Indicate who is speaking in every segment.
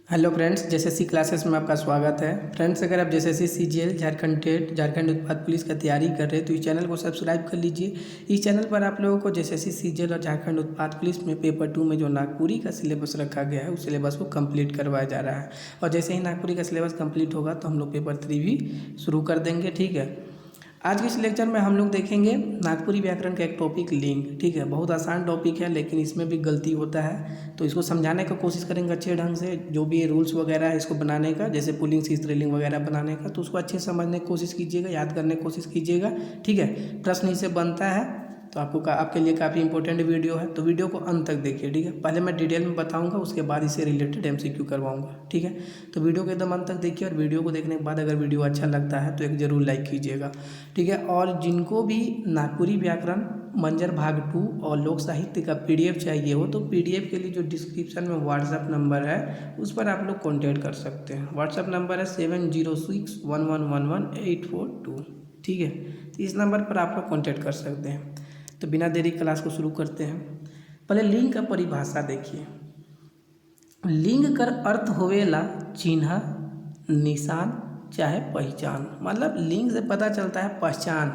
Speaker 1: Hello friends, JSSC classes में आपका स्वागत है। फ्रेंड्स, अगर आप JSSC CGL Jharkhand TET Jharkhand उत्पाद पुलिस का तैयारी कर रहे हैं तो इस चैनल को सब्सक्राइब कर लीजिए। इस चैनल पर आप लोगों को जेएसएससी सीजीएल और झारखंड उत्पाद पुलिस में पेपर 2 में जो नागपुरी का सिलेबस रखा गया है उस सिलेबस को कंप्लीट करवाया जा रहा है। और जैसे ही नागपुरी का सिलेबस कंप्लीट होगा तो हम लोग पेपर 3 भी शुरू कर देंगे। ठीक है, आज के इस लेक्चर में हम लोग देखेंगे नागपुरी व्याकरण का एक टॉपिक लिंग। ठीक है, बहुत आसान टॉपिक है लेकिन इसमें भी गलती होता है, तो इसको समझाने का कोशिश करेंगे अच्छे ढंग से। जो भी रूल्स वगैरह है इसको बनाने का, जैसे पुल्लिंग स्त्रीलिंग वगैरह बनाने का, तो उसको अच्छे से समझने की कोशिश कीजिएगा, याद करने की कोशिश कीजिएगा। ठीक है, प्रश्न इससे बनता है तो आपके लिए काफ़ी इंपॉर्टेंट वीडियो है, तो वीडियो को अंत तक देखिए। ठीक है, पहले मैं डिटेल में बताऊंगा, उसके बाद इससे रिलेटेड एमसीक्यू करवाऊंगा। ठीक है, तो वीडियो को एकदम अंत तक देखिए और वीडियो को देखने के बाद अगर वीडियो अच्छा लगता है तो एक ज़रूर लाइक कीजिएगा। ठीक है, और जिनको भी नागपुरी व्याकरण मंजर भाग 2 और लोक साहित्य का पीडीएफ चाहिए हो तो पीडीएफ के लिए जो डिस्क्रिप्शन में व्हाट्सअप नंबर है उस पर आप लोग कॉन्टैक्ट कर सकते हैं। व्हाट्सअप नंबर है 7061111842। ठीक है, तो इस नंबर पर आप लोग कॉन्टैक्ट कर सकते हैं। तो बिना देरी क्लास को शुरू करते हैं। पहले लिंग का परिभाषा देखिए। लिंग कर अर्थ होवेला चिन्ह, निशान चाहे पहचान। मतलब लिंग से पता चलता है पहचान।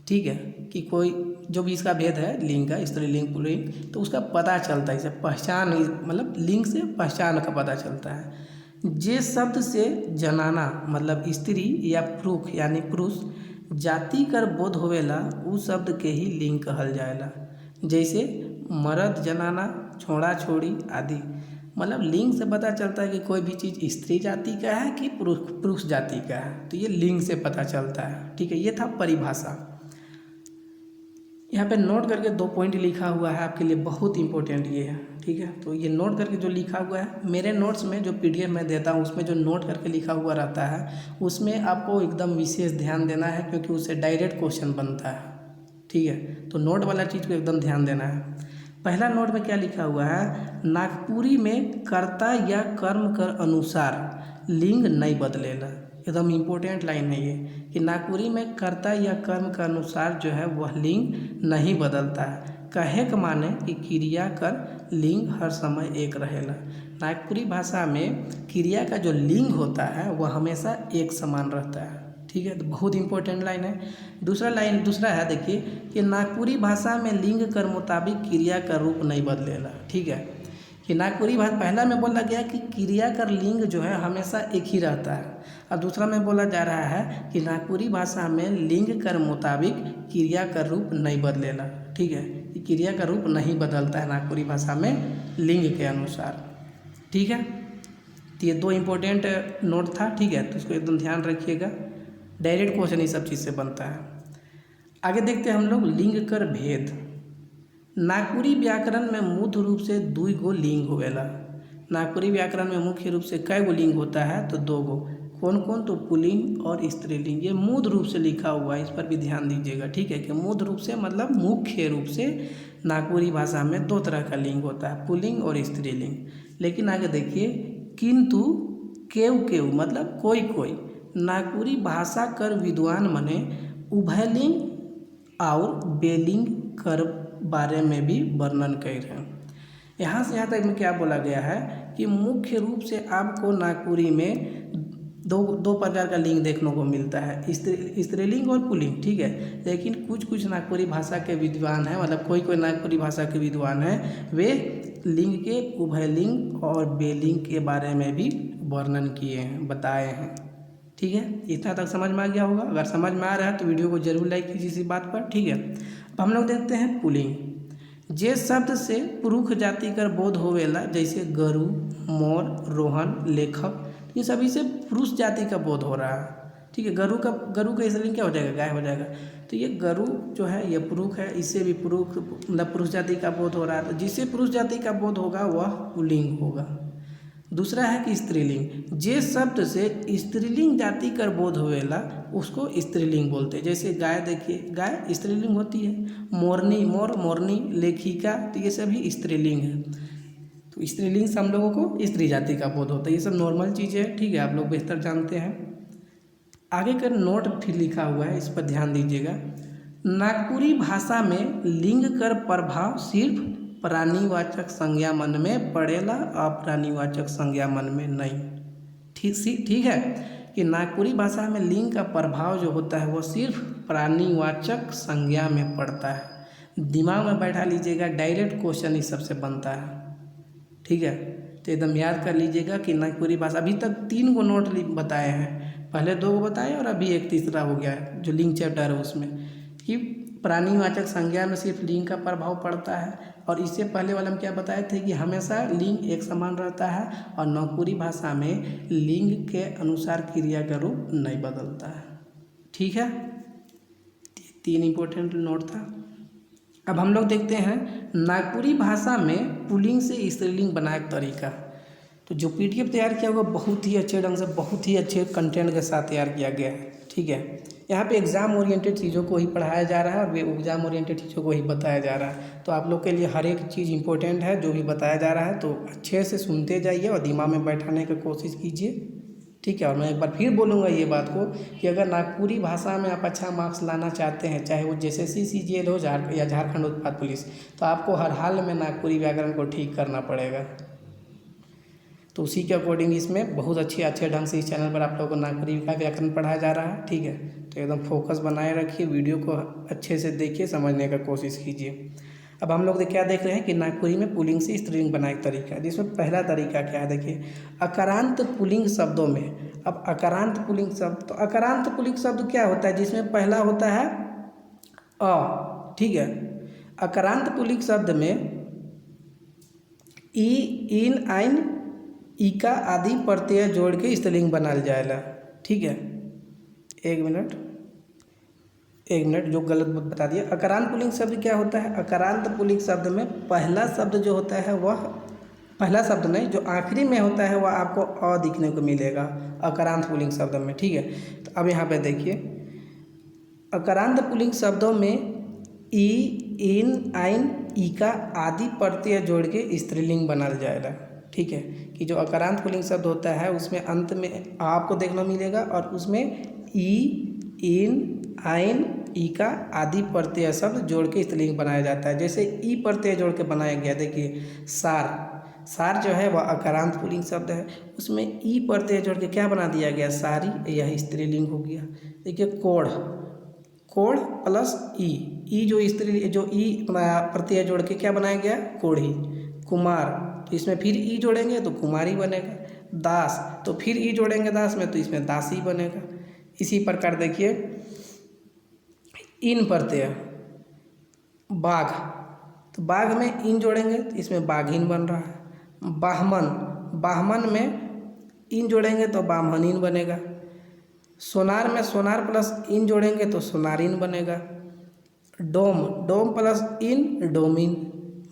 Speaker 1: ठीक है, कि कोई जो भी इसका भेद है लिंग का, स्त्रीलिंग पुल्लिंग, तो उसका पता चलता है, इसे पहचान, मतलब लिंग से पहचान का पता चलता है। जे शब्द से जनाना मतलब स्त्री या पुरुष यानी पुरुष जाति कर बोध होवेला उ शब्द के ही लिंग कहल जाएला। जैसे मर्द जनाना, छोड़ा छोड़ी आदि। मतलब लिंग से पता चलता है कि कोई भी चीज़ स्त्री जाति का है कि पुरुष जाति का है, तो ये लिंग से पता चलता है। ठीक है, ये था परिभाषा। यहाँ पे नोट करके 2 पॉइंट लिखा हुआ है आपके लिए, बहुत इंपॉर्टेंट ये है। ठीक है, तो ये नोट करके जो लिखा हुआ है, मेरे नोट्स में जो पीडीएफ मैं देता हूँ उसमें जो नोट करके लिखा हुआ रहता है उसमें आपको एकदम विशेष ध्यान देना है, क्योंकि उससे डायरेक्ट क्वेश्चन बनता है। ठीक है, तो नोट वाला चीज़ को एकदम ध्यान देना है। पहला नोट में क्या लिखा हुआ है, नागपुरी में कर्ता या कर्म कर अनुसार लिंग नहीं बदलेला। एकदम इम्पोर्टेंट लाइन है ये, कि नागपुरी में कर्ता या कर्म के अनुसार जो है वह लिंग नहीं बदलता है। कहे का माने कि क्रिया कर लिंग हर समय एक रहेला। नागपुरी भाषा में क्रिया का जो लिंग होता है वह हमेशा एक समान रहता है। ठीक है, तो बहुत इंपॉर्टेंट लाइन है। दूसरा है देखिए, कि नागपुरी भाषा में लिंग कर मुताबिक क्रिया का रूप नहीं बदलेला। ठीक है, कि नागपुरी भाषा पहला में बोला गया कि क्रिया कर लिंग जो है हमेशा एक ही रहता है, और दूसरा में बोला जा रहा है कि नागपुरी भाषा में लिंग कर मुताबिक क्रिया का रूप नहीं बदलेला। ठीक है, कि क्रिया का रूप नहीं बदलता है नागपुरी भाषा में लिंग के अनुसार। ठीक है, तो ये 2 इम्पोर्टेंट नोट था। ठीक है, तो इसको एकदम ध्यान रखिएगा, डायरेक्ट क्वेश्चन इस सब चीज़ से बनता है। आगे देखते हैं हम लोग लिंग कर भेद। नागपुरी व्याकरण में मुख्य रूप से 2 गो लिंग होवेला। नागपुरी व्याकरण में मुख्य रूप से कै गो लिंग होता है, तो 2 गो। कौन कौन, तो पुल्लिंग और स्त्रीलिंग। ये मूल रूप से लिखा हुआ है, इस पर भी ध्यान दीजिएगा। ठीक है, कि मूल रूप से मतलब मुख्य रूप से नागपुरी भाषा में 2 तरह का लिंग होता है, पुल्लिंग और स्त्रीलिंग। लेकिन आगे देखिए, किंतु केव मतलब कोई कोई नागपुरी भाषा कर विद्वान मने उभयलिंग और बेलिंग कर बारे में भी वर्णन कर रहे हैं। यहाँ से यहाँ तक में क्या बोला गया है कि मुख्य रूप से आपको नागपुरी में दो प्रकार का लिंग देखने को मिलता है, स्त्रीलिंग और पुल्लिंग। ठीक है, लेकिन कुछ नागपुरी भाषा के विद्वान हैं, मतलब कोई नागपुरी भाषा के विद्वान हैं, वे लिंग के उभयलिंग और बेलिंग के बारे में भी वर्णन किए हैं, बताए हैं। ठीक है, इतना तक समझ में आ गया होगा। अगर समझ में आ रहा है तो वीडियो को जरूर लाइक कीजिए इसी बात पर। ठीक है, अब हम लोग देखते हैं पुल्लिंग। जे शब्द से पुरुष जाति कर बोध होवेला, जैसे गरु, मोर, रोहन, लेखक, ये सभी से पुरुष जाति का बोध हो रहा है। ठीक है, गरु का स्त्रीलिंग क्या हो जाएगा, गाय हो जाएगा। तो ये गरु जो है ये पुरुष है, इससे भी पुरुष जाति का बोध हो रहा है, तो जिससे पुरुष जाति का बोध होगा वह पुल्लिंग होगा। दूसरा है कि स्त्रीलिंग, जे शब्द से स्त्रीलिंग जाति कर बोध होवेला उसको स्त्रीलिंग बोलते हैं। जैसे गाय, देखिए गाय स्त्रीलिंग होती है, मोरनी, मोर, मोरनी, लेखिका, तो ये सभी स्त्रीलिंग है। तो स्त्रीलिंग से हम लोगों को स्त्री जाति का बोध होता है, ये सब नॉर्मल चीज़ है। ठीक है, आप लोग बेहतर जानते हैं। आगे का नोट फिर लिखा हुआ है, इस पर ध्यान दीजिएगा। नागपुरी भाषा में लिंग कर प्रभाव सिर्फ प्राणीवाचक संज्ञा मन में पड़ेला, अप्राणीवाचक संज्ञा मन में नहीं। ठीक है कि नागपुरी भाषा में लिंग का प्रभाव जो होता है वो सिर्फ प्राणीवाचक संज्ञा में पड़ता है। दिमाग में बैठा लीजिएगा, डायरेक्ट क्वेश्चन इस सबसे बनता है। ठीक है, तो एकदम याद कर लीजिएगा कि नागपुरी भाषा, अभी तक 3 गो नोट बताए हैं, पहले 2 गो बताए और अभी एक तीसरा हो गया है जो लिंग चैप्टर है उसमें, कि प्राणीवाचक संज्ञा में सिर्फ लिंग का प्रभाव पड़ता है। और इससे पहले वाले हम क्या बताए थे कि हमेशा लिंग एक समान रहता है और नागपुरी भाषा में लिंग के अनुसार क्रिया का रूप नहीं बदलता है। ठीक है, 3 इम्पोर्टेंट नोट था। अब हम लोग देखते हैं नागपुरी भाषा में पुल्लिंग से स्त्रीलिंग बनाए का तरीका। तो जो PDF तैयार किया हुआ बहुत ही अच्छे ढंग से, बहुत ही अच्छे कंटेंट के साथ तैयार किया गया है। ठीक है, यहाँ पे एग्ज़ाम ओरिएंटेड चीज़ों को ही पढ़ाया जा रहा है और एग्ज़ाम ओरिएंटेड चीज़ों को ही बताया जा रहा है। तो आप लोग के लिए हर एक चीज़ इंपॉर्टेंट है जो भी बताया जा रहा है, तो अच्छे से सुनते जाइए और दिमाग में बैठाने की कोशिश कीजिए। ठीक है, और मैं एक बार फिर बोलूँगा ये बात को कि अगर नागपुरी भाषा में आप अच्छा मार्क्स लाना चाहते हैं, चाहे वो JSSC CGL हो या झारखंड उत्पाद पुलिस, तो आपको हर हाल में नागपुरी व्याकरण को ठीक करना पड़ेगा। तो उसी के अकॉर्डिंग इसमें बहुत अच्छे ढंग से इस चैनल पर आप लोगों को नागपुरी का व्याकरण पढ़ाया जा रहा है। ठीक है, तो एकदम फोकस बनाए रखिए, वीडियो को अच्छे से देखिए, समझने का कोशिश कीजिए। अब हम लोग क्या देख रहे हैं कि नागपुरी में पुल्लिंग से स्त्रीलिंग बनाने का तरीका, जिसमें पहला तरीका क्या है, देखिए अकारांत पुल्लिंग शब्दों में। अब अकारांत पुल्लिंग शब्द, तो अकारांत पुल्लिंग शब्द क्या होता है, जिसमें पहला होता है अ। ठीक है, अकारांत पुल्लिंग शब्द में ई, इन, आइन, इका आदि प्रत्यय जोड़ के स्त्रीलिंग बनाल जाएगा। ठीक है, एक मिनट जो गलत बता दिया। अकारांत पुल्लिंग शब्द क्या होता है, अकारांत पुल्लिंग शब्द में पहला शब्द जो होता है वह, पहला शब्द नहीं, जो आखिरी में होता है वह आपको अ दिखने को मिलेगा अकारांत पुल्लिंग शब्द में। ठीक है, तो अब यहाँ पे देखिए अकारांत पुल्लिंग शब्दों में ई, इन, आइन, इका आदि प्रत्यय जोड़ के स्त्रीलिंग बनाल जाएगा। ठीक है, कि जो अकारांत पुल्लिंग शब्द होता है उसमें अंत में आपको देखना मिलेगा और उसमें ई, इन, आइन, इका आदि प्रत्यय शब्द जोड़ के स्त्रीलिंग बनाया जाता है। जैसे ई प्रत्यय जोड़ के बनाया गया, देखिए सार जो है वह अकारांत पुल्लिंग शब्द है, उसमें ई प्रत्यय जोड़ के क्या बना दिया गया, सारी, यह स्त्रीलिंग हो गया। देखिए कोढ़ प्लस ई जो ई प्रत्यय जोड़ के क्या बनाया गया, कोढ़ी। कुमार, तो इसमें फिर ई जोड़ेंगे तो कुमारी बनेगा। दास, तो फिर ई जोड़ेंगे दास में तो इसमें दासी बनेगा। इसी प्रकार देखिए इन प्रत्यय, बाघ, तो बाघ में इन जोड़ेंगे तो इसमें बाघिन बन रहा है। बाहमन में इन जोड़ेंगे तो बामहनीन बनेगा। सोनार में सोनार प्लस इन जोड़ेंगे तो सोनारिन बनेगा। डोम प्लस इन डोमिन।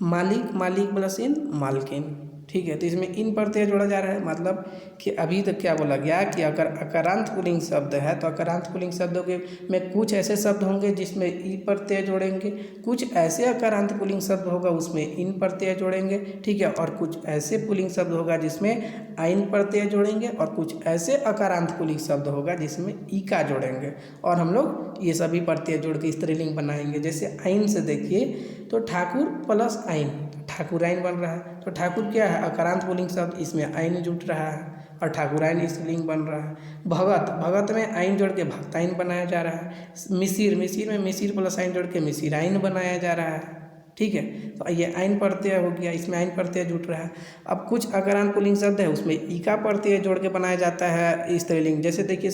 Speaker 1: मालिक प्लस इन मालकिन। ठीक है, तो इसमें इन प्रत्यय जोड़ा जा रहा है, मतलब कि अभी तक क्या बोला गया कि अगर अकारांत पुल्लिंग शब्द है तो अकारांत पुल्लिंग शब्दों के में कुछ ऐसे शब्द होंगे जिसमें ई प्रत्यय जोड़ेंगे, कुछ ऐसे अकारांत पुल्लिंग शब्द होगा उसमें इन प्रत्यय जोड़ेंगे। ठीक है, और कुछ ऐसे पुल्लिंग शब्द होगा जिसमें आइन प्रत्यय जोड़ेंगे और कुछ ऐसे अकारांत पुल्लिंग शब्द होगा जिसमें ईका जोड़ेंगे और हम लोग ये सभी प्रत्यय जोड़ के स्त्रीलिंग बनाएंगे। जैसे आइन से देखिए तो ठाकुर प्लस आइन, ठाकुराइन बन रहा है। तो ठाकुर क्या है, अकारांत पुल्लिंग शब्द, इसमें आइन जुट रहा है और ठाकुराइन स्त्रीलिंग बन रहा है। भगत में आइन जोड़ के भक्ताइन बनाया जा रहा है। मिसिर में मिसिर प्लस आइन जोड़ के मिसिराइन बनाया जा रहा है। ठीक है, तो ये आइन प्रत्यय हो गया, इसमें आइन प्रत्यय जुट रहा है। अब कुछ अकारांत पुल्लिंग शब्द है उसमें ईका प्रत्यय जोड़ के बनाया जाता है स्त्रीलिंग। जैसे देखिए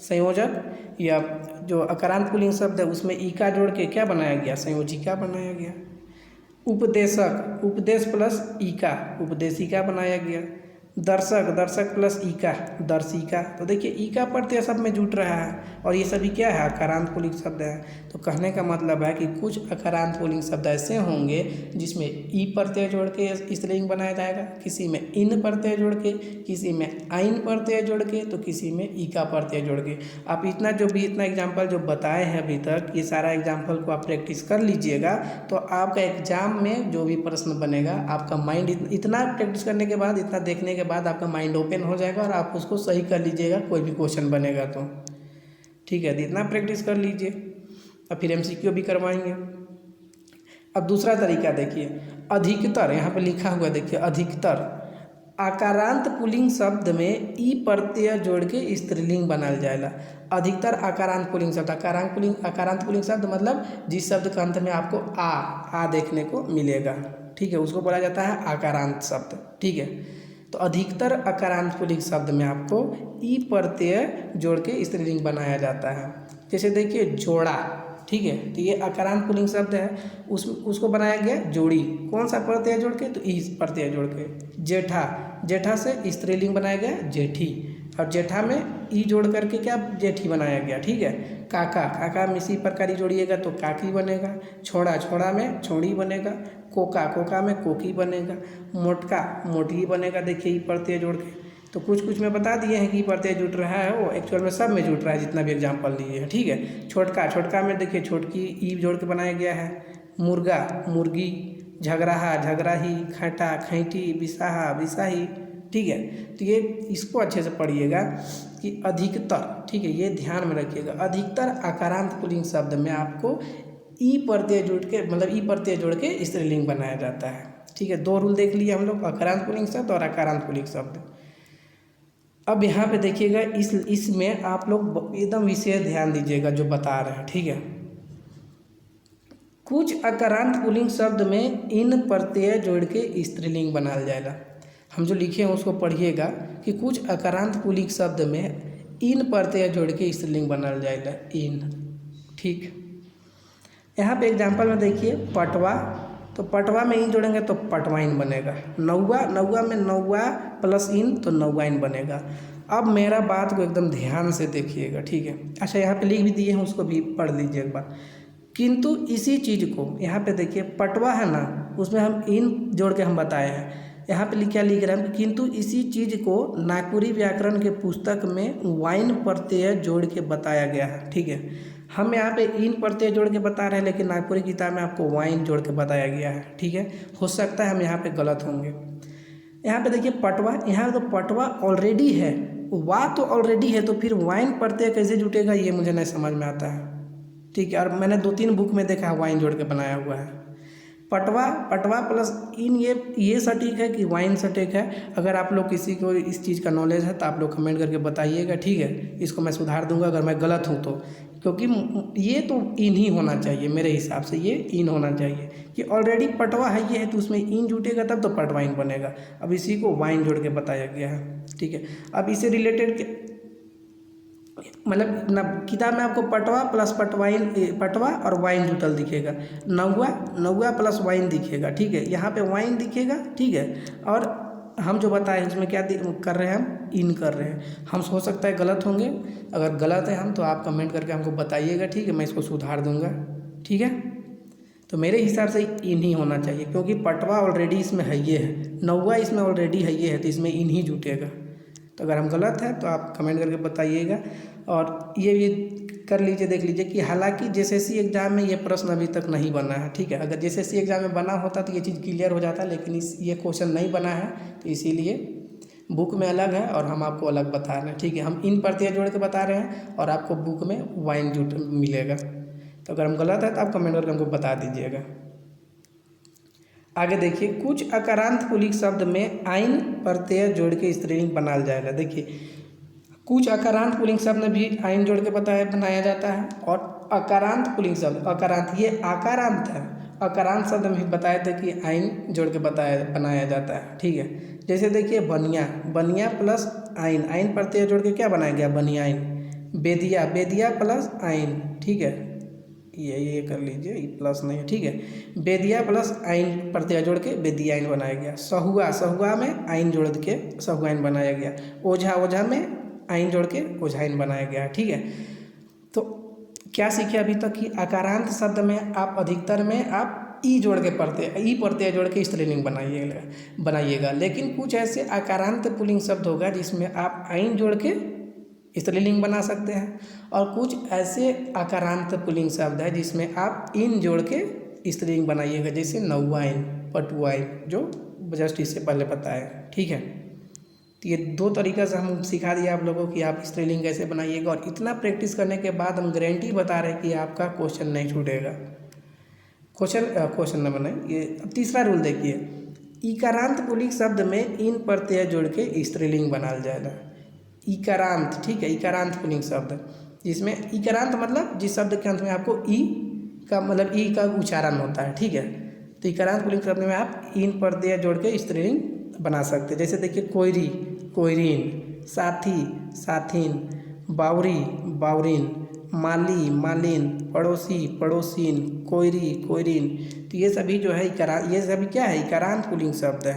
Speaker 1: संयोजक या जो अकारांत पुल्लिंग शब्द है उसमें ईका जोड़ के क्या बनाया गया, संयोजिका बनाया गया। उपदेशक, उपदेश प्लस ईका, उपदेशिका बनाया गया। दर्शक प्लस ईका, दर्शिका। तो देखिए ईका प्रत्यय सब में जुट रहा है और ये सभी क्या है, अकारांत पुल्लिंग शब्द है। तो कहने का मतलब है कि कुछ अकारांत पुल्लिंग शब्द ऐसे होंगे जिसमें ई प्रत्यय जोड़ के स्त्रीलिंग बनाया जाएगा, किसी में इन प्रत्यय जोड़ के, किसी में आइन प्रत्यय जोड़ के, तो किसी में ईका प्रत्यय जोड़ के। आप इतना एग्जाम्पल जो बताए हैं अभी तक, ये सारा एग्जाम्पल को आप प्रैक्टिस कर लीजिएगा तो आपका एग्जाम में जो भी प्रश्न बनेगा, आपका माइंड इतना प्रैक्टिस करने के बाद, इतना देखने के बाद आपका माइंड ओपन हो जाएगा और आप उसको सही कर लीजिएगा कोई भी क्वेश्चन बनेगा तो। ठीक है, तो इतना प्रैक्टिस कर लीजिए और फिर MCQ भी करवाएंगे। अब दूसरा तरीका देखिए, अधिकतर, यहाँ पे लिखा हुआ देखिए, अधिकतर आकारांत पुल्लिंग शब्द में ई प्रत्यय जोड़ के स्त्रीलिंग बनाल जाएगा। अधिकतर आकारांत पुल्लिंग शब्द, आकारांत पुल्लिंग शब्द मतलब जिस शब्द के अंत में आपको आ देखने को मिलेगा, ठीक है, उसको बोला जाता है आकारांत शब्द, ठीक है। तो अधिकतर आकारांत पुल्लिंग शब्द में आपको ई प्रत्यय जोड़ के स्त्रीलिंग बनाया जाता है। जैसे देखिए जोड़ा, ठीक है, तो ये आकारांत पुल्लिंग शब्द है, उसको बनाया गया जोड़ी, कौन सा प्रत्यय जोड़ के, तो ई प्रत्यय जोड़ के। जेठा, जेठा से स्त्रीलिंग बनाया गया जेठी, और जेठा में ई जोड़ करके क्या जेठी बनाया गया, ठीक है। काका, काका में इसी प्रकार ही जोड़िएगा तो काकी बनेगा। छोड़ा, छोड़ा में छोड़ी बनेगा। कोका, कोका में कोकी बनेगा। मोटका, मोटी बनेगा, देखिए ई प्रत्यय जोड़ के। तो कुछ कुछ में बता दिए हैं कि प्रत्यय जुट रहा है, वो एक्चुअल में सब में जुट रहा है जितना भी एग्जाम्पल लिए हैं, ठीक है। छोटका, छोटका में देखिए छोटकी ई जोड़ के बनाया गया है। मुर्गा, मुर्गी। झगराहा, झगराही। खैटा, खैटी। बिसाहा, बिसाही, ठीक है। तो ये इसको अच्छे से पढ़िएगा कि अधिकतर, ठीक है, ये ध्यान में रखिएगा, अधिकतर आकारांत पुल्लिंग शब्द में आपको ई प्रत्यय जुड़ के, मतलब ई प्रत्यय जोड़ के स्त्रीलिंग बनाया जाता है, ठीक है। दो रूल देख लिए हम लोग, आकारांत पुल्लिंग शब्द और आकारांत पुल्लिंग शब्द। अब यहाँ पे देखिएगा, इसमें आप लोग एकदम विशेष ध्यान दीजिएगा जो बता रहे हैं, ठीक है। कुछ आकारांत पुल्लिंग शब्द में इन प्रत्यय जोड़ के स्त्रीलिंग बनाया जाएगा। हम जो लिखे हैं उसको पढ़िएगा कि कुछ आकारांत पुल्लिंग शब्द में इन प्रत्यय जोड़ के स्त्रीलिंग बनाया जाएगा, इन, ठीक। यहाँ पे एग्जाम्पल में देखिए, पटवा, तो पटवा में इन जोड़ेंगे तो पटवाइन बनेगा। नौवा, नौवा में नौवा प्लस इन तो नौवाइन बनेगा। अब मेरा बात को एकदम ध्यान से देखिएगा, ठीक है। अच्छा, यहाँ पे लिख भी दिए हैं, उसको भी पढ़ लीजिए एक बार। किंतु इसी चीज़ को यहाँ पे देखिए, पटवा है ना, उसमें हम इन जोड़ के हम बताए हैं। यहाँ पे क्या लिख रहे हैं, किंतु इसी चीज़ को नागपुरी व्याकरण के पुस्तक में वाइन प्रत्यय जोड़ के बताया गया है, ठीक है। हम यहाँ पे इन प्रत्यय जोड़ के बता रहे हैं, लेकिन नागपुरी किताब में आपको वाइन जोड़ के बताया गया है, ठीक है। हो सकता है हम यहाँ पे गलत होंगे। यहाँ पे देखिए पटवा, यहाँ तो पटवा ऑलरेडी है, वा तो ऑलरेडी है, तो फिर वाइन प्रत्यय कैसे जुटेगा, ये मुझे नहीं समझ में आता है, ठीक है। और मैंने 2-3 बुक में देखा है वाइन जोड़ के बनाया हुआ है। पटवा, पटवा प्लस इन, ये सटीक है कि वाइन सटीक है। अगर आप लोग किसी को इस चीज़ का नॉलेज है तो आप लोग कमेंट करके बताइएगा, ठीक है। इसको मैं सुधार दूंगा अगर मैं गलत हूँ तो, क्योंकि ये तो इन ही होना चाहिए मेरे हिसाब से, ये इन होना चाहिए कि ऑलरेडी पटवा है ये है, तो उसमें इन जुटेगा तब तो पटवाइन बनेगा। अब इसी को वाइन जोड़ के बताया गया है, ठीक है। अब इससे रिलेटेड मतलब ना किताब में आपको पटवा प्लस पटवाइन, पटवा और वाइन जुटल दिखेगा। नौवा, नौवा प्लस वाइन दिखेगा, ठीक है। यहाँ पे वाइन दिखेगा, ठीक है। और हम जो बताए उसमें क्या कर रहे हैं, हम इन कर रहे हैं। हम हो सकता है गलत होंगे, अगर गलत है हम तो आप कमेंट करके हमको बताइएगा, ठीक है, मैं इसको सुधार दूंगा, ठीक है। तो मेरे हिसाब से इन ही होना चाहिए, क्योंकि पटवा ऑलरेडी इसमें है ये है, नौवा इसमें ऑलरेडी है ये है, तो इसमें इन ही जुटेगा। तो अगर हम गलत हैं तो आप कमेंट करके बताइएगा। और ये कर लीजिए, देख लीजिए कि हालांकि जेएसएससी एग्ज़ाम में ये प्रश्न अभी तक नहीं बना है, ठीक है। अगर जेएसएससी एग्ज़ाम में बना होता तो ये चीज़ क्लियर हो जाता, लेकिन ये क्वेश्चन नहीं बना है, तो इसीलिए बुक में अलग है और हम आपको अलग बता रहे हैं, ठीक है। हम इन प्रत्यय जोड़ के बता रहे हैं और आपको बुक में वाइन जुट मिलेगा। तो अगर हम गलत है तो आप कमेंट करके हमको बता दीजिएगा। आगे देखिए, कुछ आकारांत पुल्लिंग शब्द में आइन प्रत्यय जोड़ के स्त्रीलिंग बनाया जाएगा। देखिए, कुछ आकारांत पुल्लिंग शब्द में भी आइन जोड़ के बनाया जाता है, और आकारांत पुल्लिंग शब्द, आकारांत, ये आकारांत है, आकारांत शब्द में भी बताए थे कि आइन जोड़ के बनाया जाता है, ठीक है। जैसे देखिए बनिया, बनिया प्लस आइन, आइन प्रत्यय जोड़ के क्या बनाया गया, बनियाइन। बेदिया, बेदिया प्लस आइन, ठीक है, ये कर लीजिए, ये प्लस नहीं है, ठीक है। बेदिया प्लस आइन प्रत्यय जोड़ के बेदियाइन बनाया गया। सहुआ, सहुआ में आइन जोड़ के सहुआइन बनाया गया। ओझा, ओझा में आइन जोड़ के ओझाइन बनाया गया, ठीक है। तो क्या सीखे अभी तक कि आकारांत शब्द में आप अधिकतर में आप ई जोड़ के ई प्रत्यय जोड़ के स्त्रीलिंग बनाइएगा। लेकिन कुछ ऐसे आकारांत पुल्लिंग शब्द होगा जिसमें आप आइन जोड़ के स्त्रीलिंग बना सकते हैं, और कुछ ऐसे आकारांत पुल्लिंग शब्द है जिसमें आप इन जोड़ के स्त्रीलिंग बनाइएगा, जैसे नौवाइन, पटुआइन, जो जस्ट इससे पहले बताया, ठीक है। तो ये 2 तरीक़ा से हम सिखा दिया आप लोगों कि आप स्त्रीलिंग कैसे बनाइएगा, और इतना प्रैक्टिस करने के बाद हम गारंटी बता रहे हैं कि आपका क्वेश्चन नहीं छूटेगा। क्वेश्चन नंबर 9 ये। अब तीसरा रूल देखिए, इकारांत पुल्लिंग शब्द में इन प्रत्यय जोड़ के स्त्रीलिंग बनाल जाएगा। इकारांत, ठीक है, इकारांत पुल्लिंग शब्द, जिसमें इकारांत मतलब जिस शब्द के अंत में आपको ई का मतलब ई का उच्चारण होता है, ठीक है। तो इकारांत पुल्लिंग शब्द में आप इन प्रत्यय जोड़ के स्त्रीलिंग बना सकते हैं। जैसे देखिए, कोयरी, कोयरीन, साथी, साथीन, बावरी, बावरीन, माली, मालिन, पड़ोसी, पड़ोसीन, कोयरी, कोयरीन। तो ये सभी जो है ये सभी क्या है, इकारांत पुल्लिंग शब्द है।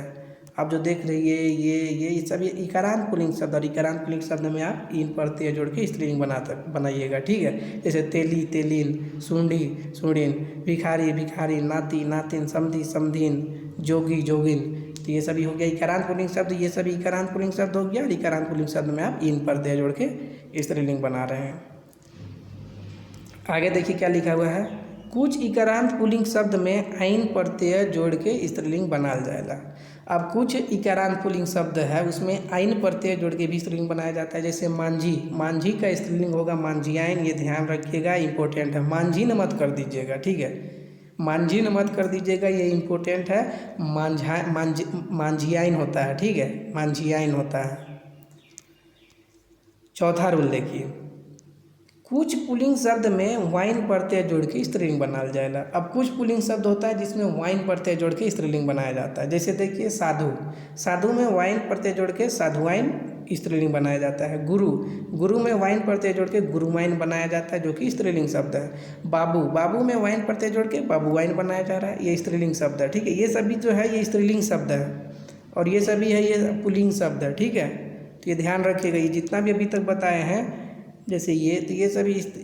Speaker 1: आप जो देख रहे हैं ये सभी इकारांत पुल्लिंग शब्द, और इकारांत पुल्लिंग शब्द में आप इन प्रत्यय जोड़ के स्त्रीलिंग बनाइएगा, ठीक है। जैसे तेली, तेलीन, सुंडी, सुंडीन, भिखारी, भिखारी, नाती, नातिन, समधी, समधीन, जोगी, जोगिन। तो ये सभी हो गया इकारांत पुल्लिंग शब्द, ये सभी इकारांत पुल्लिंग शब्द हो गया। और इकारांत पुल्लिंग शब्द में आप इन प्रत्यय जोड़ के स्त्रीलिंग बना रहे हैं। आगे देखिए क्या लिखा हुआ है, कुछ इकारांत पुल्लिंग शब्द में आइन प्रत्यय जोड़ के स्त्रीलिंग बनाल जाएगा। अब कुछ इकारांत पुल्लिंग शब्द है उसमें आइन प्रत्यय जोड़ के भी स्त्रीलिंग बनाया जाता है। जैसे मांझी, मांझी का स्त्रीलिंग होगा मांझियाइन, ये ध्यान रखिएगा, इंपॉर्टेंट है। मांझी न मत कर दीजिएगा, ठीक है, मांझी न मत कर दीजिएगा, ये इंपॉर्टेंट है। मांझियाइन होता है, ठीक है, मांझियाइन होता है। चौथा रूल देखिए, कुछ पुल्लिंग शब्द में वाइन प्रत्यय जोड़ के स्त्रीलिंग बनाया जाएगा। अब कुछ पुल्लिंग शब्द होता है जिसमें वाइन प्रत्यय जोड़ के स्त्रीलिंग बनाया जाता है। जैसे देखिए, साधु, साधु में वाइन प्रत्यय जोड़ के साधुवाइन स्त्रीलिंग बनाया जाता है। गुरु, गुरु में वाइन प्रत्यय जोड़ के गुरुवाइन बनाया जाता है, जो कि स्त्रीलिंग शब्द है। बाबू, बाबू में वाइन प्रत्यय जोड़ के बाबूवाइन बनाया जा रहा है, ये स्त्रीलिंग शब्द है, ठीक है। ये सभी जो है ये स्त्रीलिंग शब्द है, और ये सभी है ये पुल्लिंग शब्द है, ठीक है। तो ये ध्यान रखिएगा, ये जितना भी अभी तक बताए हैं, जैसे ये, तो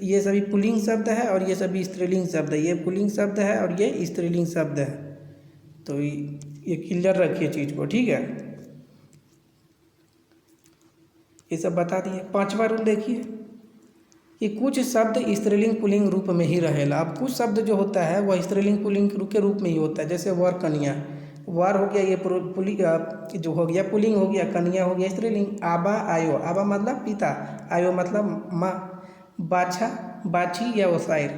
Speaker 1: ये सभी पुल्लिंग शब्द है, और ये सभी स्त्रीलिंग शब्द है। ये पुल्लिंग शब्द है और ये स्त्रीलिंग शब्द है। तो ये क्लियर रखिए चीज़ को, ठीक है। ये सब बता दिए। पांचवा रूल देखिए कि कुछ शब्द स्त्रीलिंग पुल्लिंग रूप में ही रहेला। अब कुछ शब्द जो होता है वह स्त्रीलिंग पुल्लिंग के रूप में ही होता है। जैसे वर, कन्या, वार हो गया ये पुल्लिंग जो हो गया पुल्लिंग हो गया, कन्या हो गया स्त्रीलिंग। आबा, आयो, आबा मतलब पिता, आयो मतलब माँ, बाछा, बाछी या वसाइर,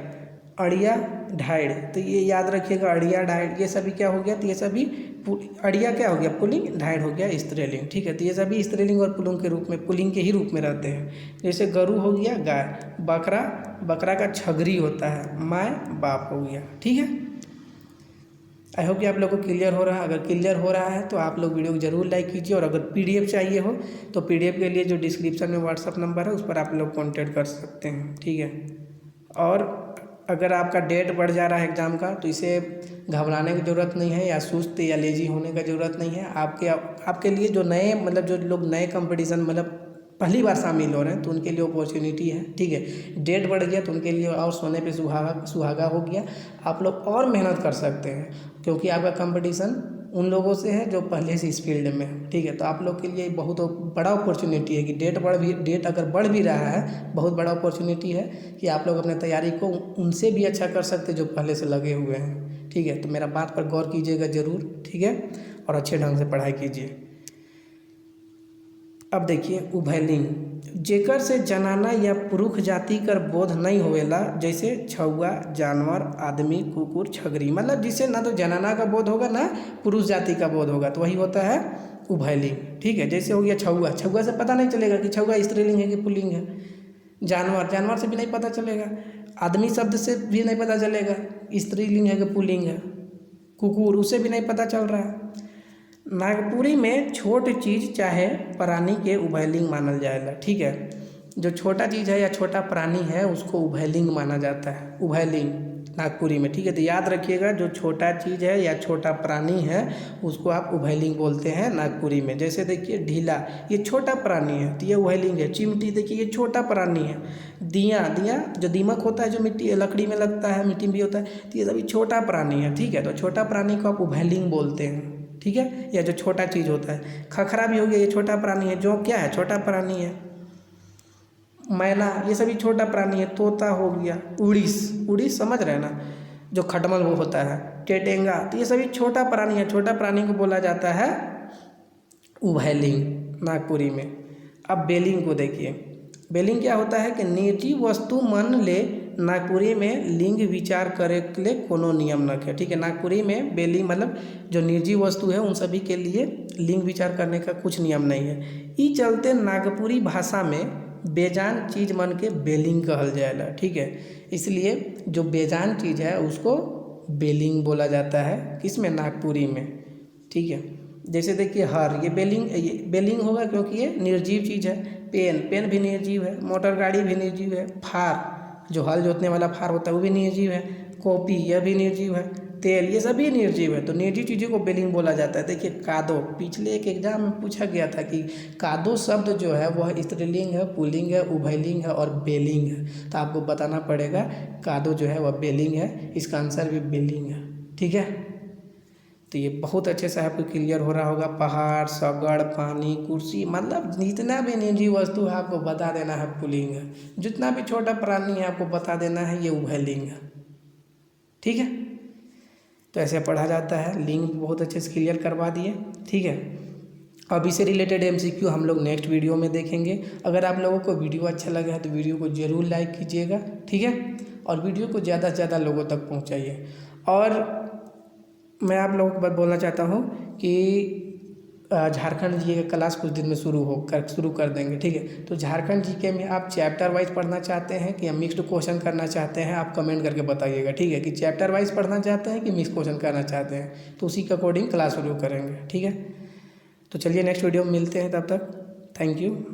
Speaker 1: अड़िया, ढाइड़। तो ये याद रखिएगा, अड़िया, ढाइड़, ये सभी क्या हो गया, तो ये सभी अड़िया क्या हो गया पुल्लिंग, ढाइड़ हो गया स्त्रीलिंग, ठीक है। तो ये सभी स्त्रीलिंग और पुल्लिंग के रूप में, पुल्लिंग के ही रूप में रहते हैं। जैसे गरु हो गया गाय, बकरा, बकरा का छगरी होता है, माय, बाप हो गया, ठीक है। आई होप कि आप लोगों को क्लियर हो रहा है। अगर क्लियर हो रहा है तो आप लोग वीडियो को जरूर लाइक कीजिए, और अगर पीडीएफ चाहिए हो तो पीडीएफ के लिए जो डिस्क्रिप्शन में व्हाट्सअप नंबर है उस पर आप लोग कांटेक्ट कर सकते हैं, ठीक है। और अगर आपका डेट बढ़ जा रहा है एग्ज़ाम का तो इसे घबराने की ज़रूरत नहीं है, या सुस्त या लेजी होने का ज़रूरत नहीं है। आपके लिए जो नए मतलब जो लोग नए कंपटीशन मतलब पहली बार शामिल हो रहे हैं तो उनके लिए अपॉर्चुनिटी है, ठीक है। डेट बढ़ गया तो उनके लिए और सोने पे सुहागा हो गया। आप लोग और मेहनत कर सकते हैं, क्योंकि आपका कंपटीशन उन लोगों से है जो पहले से इस फील्ड में है, ठीक है। तो आप लोग के लिए बहुत बड़ा अपॉर्चुनिटी है कि डेट अगर बढ़ भी रहा है, बहुत बड़ा अपॉर्चुनिटी है कि आप लोग अपने तैयारी को उनसे भी अच्छा कर सकते जो पहले से लगे हुए हैं, ठीक है। तो मेरा बात पर गौर कीजिएगा ज़रूर, ठीक है, और अच्छे ढंग से पढ़ाई कीजिए। अब देखिए, उभयलिंग, जेकर से जनाना या पुरुष जाति कर बोध नहीं होवेला, जैसे छौआ, जानवर, आदमी, कुकुर, छगरी। मतलब जिससे ना तो जनाना का बोध होगा ना पुरुष जाति का बोध होगा, तो वही होता है उभयलिंग, ठीक है। जैसे हो गया छौआ, छौआ से पता नहीं चलेगा कि छौआ स्त्रीलिंग है कि पुल्लिंग है। जानवर, जानवर से भी नहीं पता चलेगा। आदमी शब्द से भी नहीं पता चलेगा स्त्रीलिंग है कि पुल्लिंग है। कुकुर, उसे भी नहीं पता चल रहा है। नागपुरी में छोट चीज़ चाहे प्राणी के उभयलिंग मानल जाएगा, ठीक है। जो छोटा चीज़ है या छोटा प्राणी है उसको उभयलिंग माना जाता है, उभयलिंग नागपुरी में, ठीक है। तो याद रखिएगा, जो छोटा चीज़ है या छोटा प्राणी है उसको आप उभयलिंग बोलते हैं नागपुरी में। जैसे देखिए, ढीला, ये छोटा प्राणी है तो ये उभयलिंग है। चिमटी, देखिए ये छोटा प्राणी है। दिया, दिया जो दीमक होता है जो मिट्टी लकड़ी में लगता है, मिट्टी में भी होता है, तो ये सभी छोटा प्राणी है, ठीक है। तो छोटा प्राणी को आप उभयलिंग बोलते हैं, ठीक है, या जो छोटा चीज़ होता है। खखरा भी हो गया, ये छोटा प्राणी है। जो क्या है, छोटा प्राणी है। मैना, ये सभी छोटा प्राणी है। तोता हो गया। उड़ीस, उड़ीस समझ रहे हैं ना, जो खटमल वो होता है। टेटेंगा, तो ये सभी छोटा प्राणी है। छोटा प्राणी को बोला जाता है उभयलिंग नागपुरी में। अब बेलिंग को देखिए, बेलिंग क्या होता है कि निजी वस्तु मन ले नागपुरी में लिंग विचार करे के लिए कोनो नियम नखे। ठीक है, नागपुरी में बेलिंग मतलब जो निर्जीव वस्तु है उन सभी के लिए लिंग विचार करने का कुछ नियम नहीं है। ई चलते नागपुरी भाषा में बेजान चीज मन के बेलिंग कहल जाएला। ठीक है, इसलिए जो बेजान चीज़ है उसको बेलिंग बोला जाता है, किसमें, नागपुरी में। ठीक है, जैसे देखिए हर, ये बेलिंग होगा क्योंकि ये निर्जीव चीज़ है। पेन भी निर्जीव है, मोटर गाड़ी भी निर्जीव है, फार जो हल जोतने वाला फार होता है वो भी निर्जीव है, कॉपी यह भी निर्जीव है, तेल ये सभी निर्जीव है। तो निर्जीव चीज़ों को बेलिंग बोला जाता है। देखिए कादो, पिछले एक एग्जाम में पूछा गया था कि कादो शब्द जो है वह स्त्रीलिंग है, पुल्लिंग है, उभयलिंग है और बेलिंग है। तो आपको बताना पड़ेगा कादो जो है वह बेलिंग है, इसका आंसर भी बेलिंग है। ठीक है, तो ये बहुत अच्छे से आपको क्लियर हो रहा होगा। पहाड़, सगड़, पानी, कुर्सी, मतलब जितना भी निर्जीव वस्तु है आपको बता देना है पुल्लिंग है। जितना भी छोटा प्राणी है आपको बता देना है ये उभयलिंग है। ठीक है, तो ऐसे पढ़ा जाता है। लिंग बहुत अच्छे से क्लियर करवा दिए। ठीक है, अब इससे रिलेटेड MCQ हम लोग नेक्स्ट वीडियो में देखेंगे। अगर आप लोगों को वीडियो अच्छा लगा है तो वीडियो को ज़रूर लाइक कीजिएगा। ठीक है, और वीडियो को ज़्यादा से ज़्यादा लोगों तक पहुंचाइए। और मैं आप लोगों को बात बोलना चाहता हूँ कि झारखंड जी के क्लास कुछ दिन में शुरू कर देंगे। ठीक है, तो झारखंड GK में आप चैप्टर वाइज पढ़ना चाहते हैं कि मिक्स्ड क्वेश्चन करना चाहते हैं, आप कमेंट करके बताइएगा। ठीक है, कि चैप्टर वाइज पढ़ना चाहते हैं कि मिक्स क्वेश्चन करना चाहते हैं, तो उसी के अकॉर्डिंग क्लास शुरू करेंगे। ठीक है, तो चलिए नेक्स्ट वीडियो में मिलते हैं, तब तक थैंक यू।